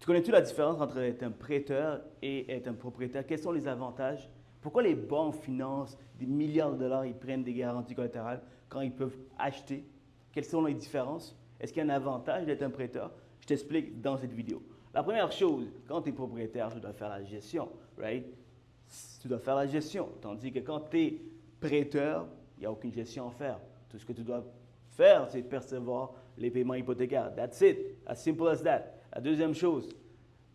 Tu connais-tu la différence entre être un prêteur et être un propriétaire? Quels sont les avantages? Pourquoi les banques financent des milliards de dollars, ils prennent des garanties collatérales quand ils peuvent acheter? Quelles sont les différences? Est-ce qu'il y a un avantage d'être un prêteur? Je t'explique dans cette vidéo. La première chose, quand tu es propriétaire, tu dois faire la gestion, right? Tu dois faire la gestion. Tandis que quand tu es prêteur, il n'y a aucune gestion à faire. Tout ce que tu dois faire, c'est percevoir les paiements hypothécaires. That's it. As simple as that. La deuxième chose,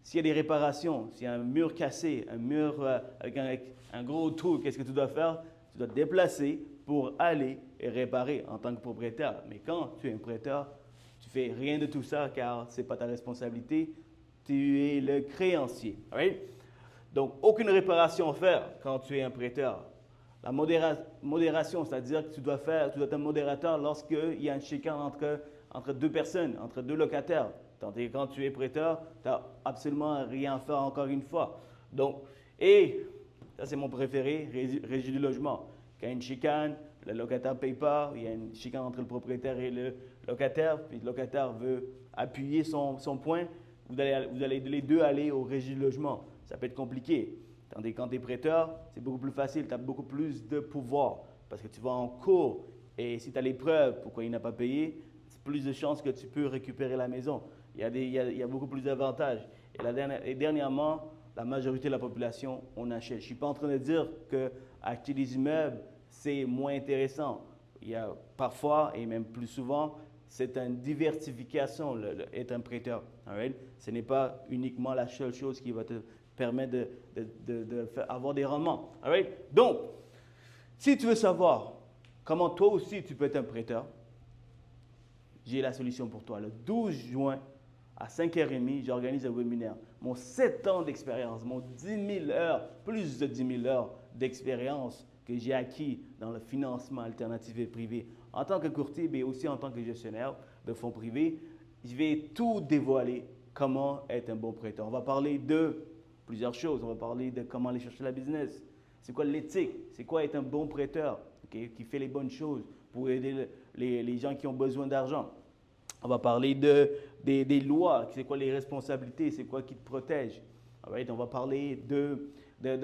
s'il y a des réparations, s'il y a un mur cassé, un mur avec un gros trou, qu'est-ce que tu dois faire? Tu dois te déplacer pour aller et réparer en tant que propriétaire. Mais quand tu es un prêteur, tu ne fais rien de tout ça car ce n'est pas ta responsabilité. Tu es le créancier. Right? Donc, aucune réparation à faire quand tu es un prêteur. La modération, c'est-à-dire que tu dois être un modérateur lorsqu'il y a un chicane entre deux personnes, entre deux locataires. Tandis que quand tu es prêteur, tu n'as absolument rien à faire encore une fois. Donc, et ça c'est mon préféré, régie du logement. Quand il y a une chicane, le locataire ne paye pas, il y a une chicane entre le propriétaire et le locataire, puis le locataire veut appuyer son point, vous allez les deux aller au régie du logement. Ça peut être compliqué. Tandis que quand tu es prêteur, c'est beaucoup plus facile, tu as beaucoup plus de pouvoir parce que tu vas en cours et si tu as les preuves pourquoi il n'a pas payé, c'est plus de chances que tu peux récupérer la maison. Il y a beaucoup plus d'avantages. Et dernièrement, la majorité de la population, on achète. Je ne suis pas en train de dire qu'acheter des immeubles, c'est moins intéressant. Il y a parfois, et même plus souvent, c'est une diversification, être un prêteur. Right? Ce n'est pas uniquement la seule chose qui va te permettre d'avoir des rendements. Right? Donc, si tu veux savoir comment toi aussi tu peux être un prêteur, j'ai la solution pour toi. Le 12 juin, à 5h30, j'organise un webinaire. Mon 7 ans d'expérience, mon 10 000 heures, plus de 10 000 heures d'expérience que j'ai acquis dans le financement alternatif et privé en tant que courtier, mais aussi en tant que gestionnaire de fonds privés, je vais tout dévoiler comment être un bon prêteur. On va parler de plusieurs choses. On va parler de comment aller chercher la business. C'est quoi l'éthique? C'est quoi être un bon prêteur qui fait les bonnes choses pour aider les gens qui ont besoin d'argent? On va parler des lois, c'est quoi les responsabilités, c'est quoi qui te protège. Right? On va parler de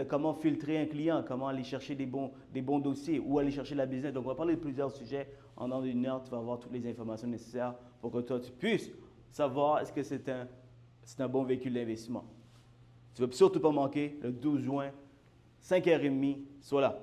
comment filtrer un client, comment aller chercher des bons dossiers, où aller chercher la business. Donc, on va parler de plusieurs sujets. En dans une heure, tu vas avoir toutes les informations nécessaires pour que toi, tu puisses savoir est-ce que c'est un bon véhicule d'investissement. Tu ne veux surtout pas manquer le 12 juin, 5h30, sois là.